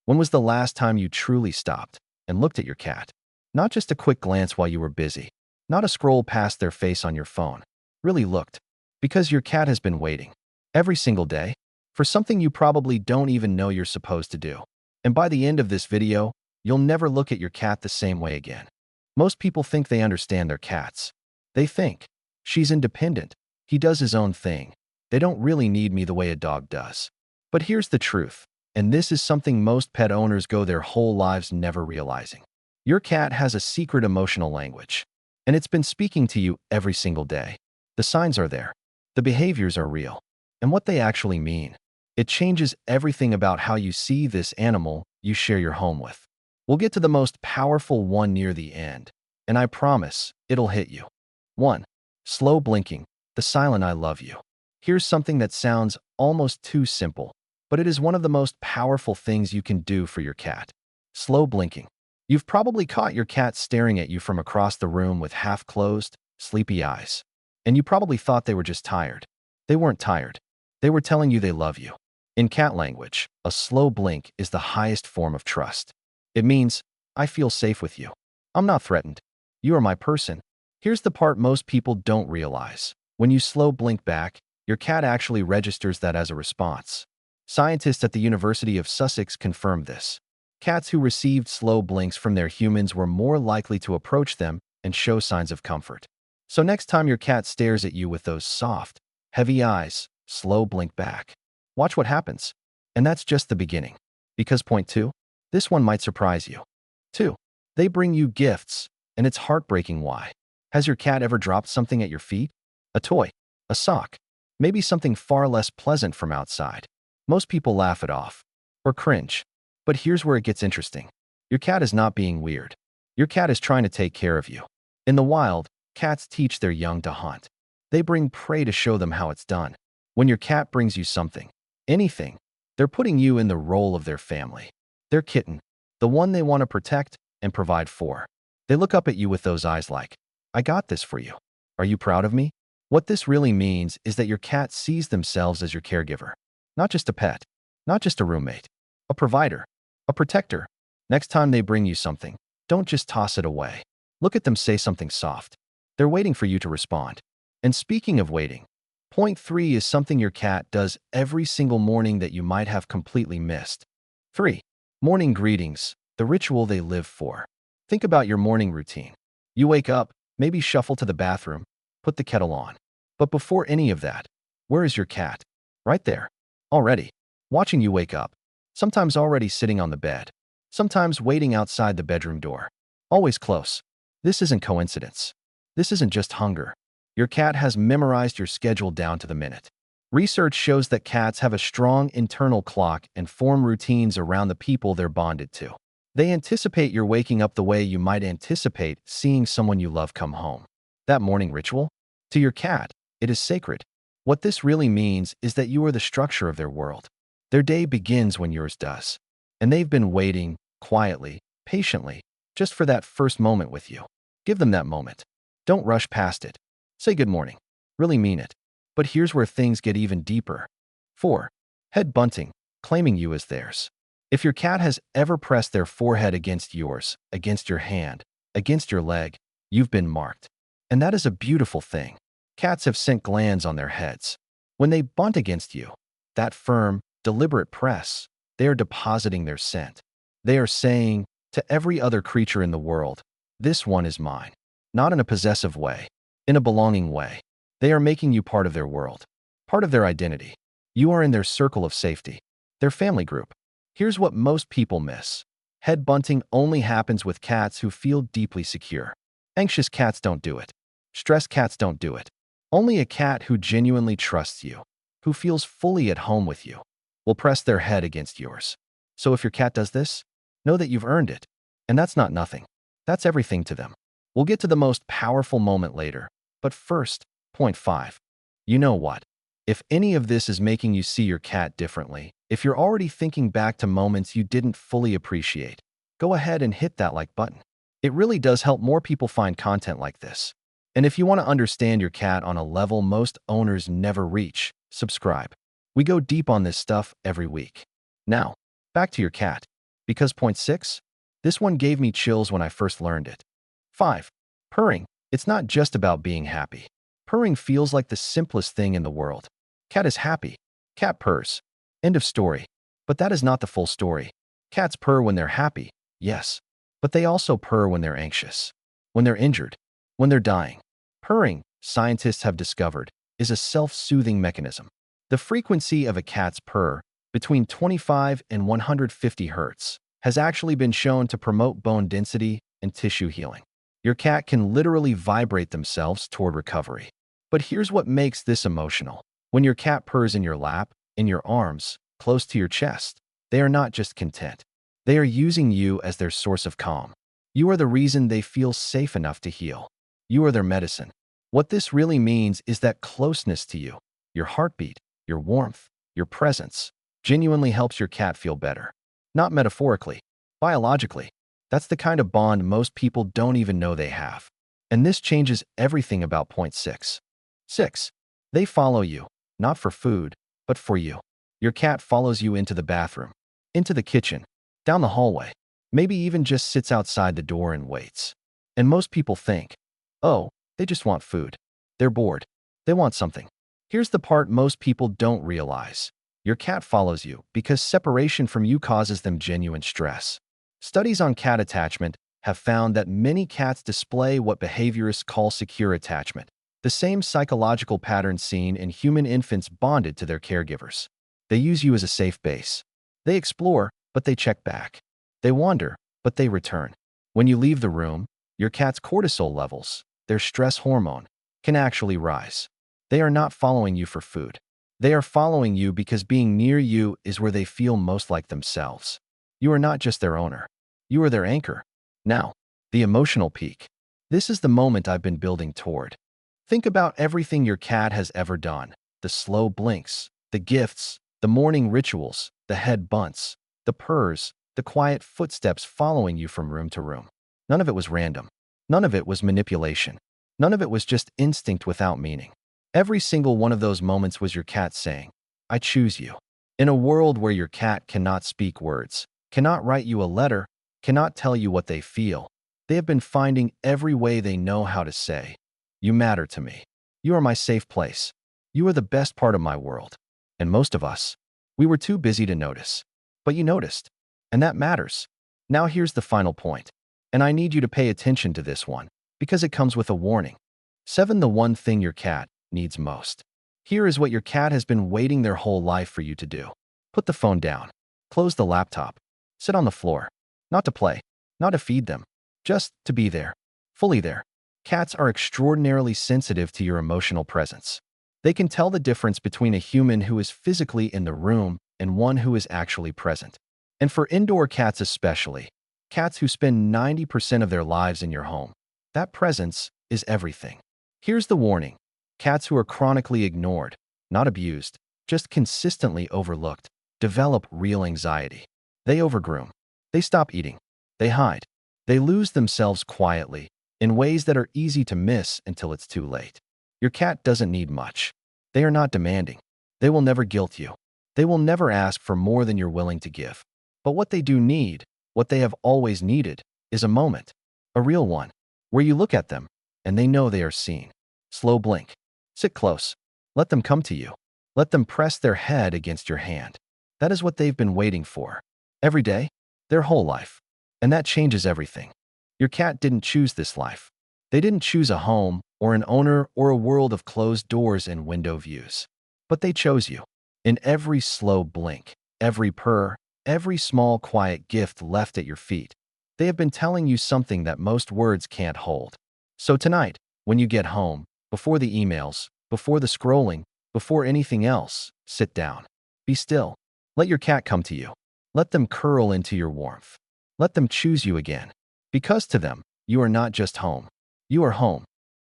When was the last time you truly stopped and looked at your cat? Not just a quick glance while you were busy, not a scroll past their face on your phone. Really looked. Because your cat has been waiting every single day for something you probably don't even know you're supposed to do. And by the end of this video, you'll never look at your cat the same way again. Most people think they understand their cats. They think, she's independent, he does his own thing. They don't really need me the way a dog does. But here's the truth, and this is something most pet owners go their whole lives never realizing. Your cat has a secret emotional language, and it's been speaking to you every single day. The signs are there. The behaviors are real. And what they actually mean. It changes everything about how you see this animal you share your home with. We'll get to the most powerful one near the end, and I promise it'll hit you. 1. Slow blinking, the silent I love you. Here's something that sounds almost too simple, but it is one of the most powerful things you can do for your cat. Slow blinking. You've probably caught your cat staring at you from across the room with half-closed, sleepy eyes. And you probably thought they were just tired. They weren't tired. They were telling you they love you. In cat language, a slow blink is the highest form of trust. It means, I feel safe with you. I'm not threatened. You are my person. Here's the part most people don't realize. When you slow blink back, your cat actually registers that as a response. Scientists at the University of Sussex confirmed this. Cats who received slow blinks from their humans were more likely to approach them and show signs of comfort. So next time your cat stares at you with those soft, heavy eyes, slow blink back. Watch what happens. And that's just the beginning. Because point 2, this one might surprise you. 2. They bring you gifts, and it's heartbreaking why. Has your cat ever dropped something at your feet? A toy, a sock, maybe something far less pleasant from outside. Most people laugh it off or cringe. But here's where it gets interesting. Your cat is not being weird. Your cat is trying to take care of you. In the wild, cats teach their young to hunt. They bring prey to show them how it's done. When your cat brings you something, anything, they're putting you in the role of their family. Their kitten, the one they want to protect and provide for. They look up at you with those eyes like, I got this for you. Are you proud of me? What this really means is that your cat sees themselves as your caregiver. Not just a pet, not just a roommate, a provider, a protector. Next time they bring you something, don't just toss it away. Look at them, say something soft. They're waiting for you to respond. And speaking of waiting, point 3 is something your cat does every single morning that you might have completely missed. 3. Morning greetings, the ritual they live for. Think about your morning routine. You wake up, maybe shuffle to the bathroom, put the kettle on. But before any of that, where is your cat? Right there. Already. Watching you wake up. Sometimes already sitting on the bed. Sometimes waiting outside the bedroom door. Always close. This isn't coincidence. This isn't just hunger. Your cat has memorized your schedule down to the minute. Research shows that cats have a strong internal clock and form routines around the people they're bonded to. They anticipate your waking up the way you might anticipate seeing someone you love come home. That morning ritual? To your cat, it is sacred. What this really means is that you are the structure of their world. Their day begins when yours does. And they've been waiting, quietly, patiently, just for that first moment with you. Give them that moment. Don't rush past it. Say good morning. Really mean it. But here's where things get even deeper. 4. Head bunting, claiming you as theirs. If your cat has ever pressed their forehead against yours, against your hand, against your leg, you've been marked. And that is a beautiful thing. Cats have scent glands on their heads. When they bunt against you, that firm, deliberate press, they are depositing their scent. They are saying, to every other creature in the world, this one is mine. Not in a possessive way, in a belonging way. They are making you part of their world, part of their identity. You are in their circle of safety, their family group. Here's what most people miss. Head bunting only happens with cats who feel deeply secure. Anxious cats don't do it. Stressed cats don't do it. Only a cat who genuinely trusts you, who feels fully at home with you, will press their head against yours. So if your cat does this, know that you've earned it. And that's not nothing. That's everything to them. We'll get to the most powerful moment later. But first, point 5. You know what? If any of this is making you see your cat differently, if you're already thinking back to moments you didn't fully appreciate, go ahead and hit that like button. It really does help more people find content like this. And if you want to understand your cat on a level most owners never reach, subscribe. We go deep on this stuff every week. Now, back to your cat. Because point 6? This one gave me chills when I first learned it. 5. Purring. It's not just about being happy. Purring feels like the simplest thing in the world. Cat is happy. Cat purrs. End of story. But that is not the full story. Cats purr when they're happy, yes. But they also purr when they're anxious, when they're injured, when they're dying. Purring, scientists have discovered, is a self-soothing mechanism. The frequency of a cat's purr, between 25 and 150 hertz, has actually been shown to promote bone density and tissue healing. Your cat can literally vibrate themselves toward recovery. But here's what makes this emotional. When your cat purrs in your lap, in your arms, close to your chest, they are not just content. They are using you as their source of calm. You are the reason they feel safe enough to heal. You are their medicine. What this really means is that closeness to you, your heartbeat, your warmth, your presence, genuinely helps your cat feel better. Not metaphorically, biologically. That's the kind of bond most people don't even know they have. And this changes everything about point 6. 6. They follow you, not for food, but for you. Your cat follows you into the bathroom, into the kitchen, down the hallway, maybe even just sits outside the door and waits. And most people think, oh, they just want food. They're bored. They want something. Here's the part most people don't realize. Your cat follows you because separation from you causes them genuine stress. Studies on cat attachment have found that many cats display what behaviorists call secure attachment, the same psychological pattern seen in human infants bonded to their caregivers. They use you as a safe base. They explore, but they check back. They wander, but they return. When you leave the room, your cat's cortisol levels, their stress hormone, can actually rise. They are not following you for food. They are following you because being near you is where they feel most like themselves. You are not just their owner. You are their anchor. Now, the emotional peak. This is the moment I've been building toward. Think about everything your cat has ever done. The slow blinks, the gifts, the morning rituals, the head bunts, the purrs, the quiet footsteps following you from room to room. None of it was random. None of it was manipulation. None of it was just instinct without meaning. Every single one of those moments was your cat saying, I choose you. In a world where your cat cannot speak words, cannot write you a letter, cannot tell you what they feel, they have been finding every way they know how to say, you matter to me. You are my safe place. You are the best part of my world. And most of us, we were too busy to notice. But you noticed. And that matters. Now here's the final point. And I need you to pay attention to this one, because it comes with a warning. 7. The one thing your cat needs most. Here is what your cat has been waiting their whole life for you to do. Put the phone down. Close the laptop. Sit on the floor. Not to play. Not to feed them. Just to be there. Fully there. Cats are extraordinarily sensitive to your emotional presence. They can tell the difference between a human who is physically in the room and one who is actually present. And for indoor cats especially, cats who spend 90% of their lives in your home, that presence is everything. Here's the warning. Cats who are chronically ignored, not abused, just consistently overlooked, develop real anxiety. They overgroom. They stop eating. They hide. They lose themselves quietly, in ways that are easy to miss until it's too late. Your cat doesn't need much. They are not demanding. They will never guilt you. They will never ask for more than you're willing to give. But what they do need, what they have always needed, is a moment, a real one, where you look at them and they know they are seen. Slow blink. Sit close. Let them come to you. Let them press their head against your hand. That is what they've been waiting for. Every day, their whole life. And that changes everything. Your cat didn't choose this life. They didn't choose a home or an owner or a world of closed doors and window views. But they chose you. In every slow blink, every purr, every small quiet gift left at your feet, they have been telling you something that most words can't hold. So tonight, when you get home, before the emails, before the scrolling, before anything else, sit down. Be still. Let your cat come to you. Let them curl into your warmth. Let them choose you again. Because to them, you are not just home. You are home.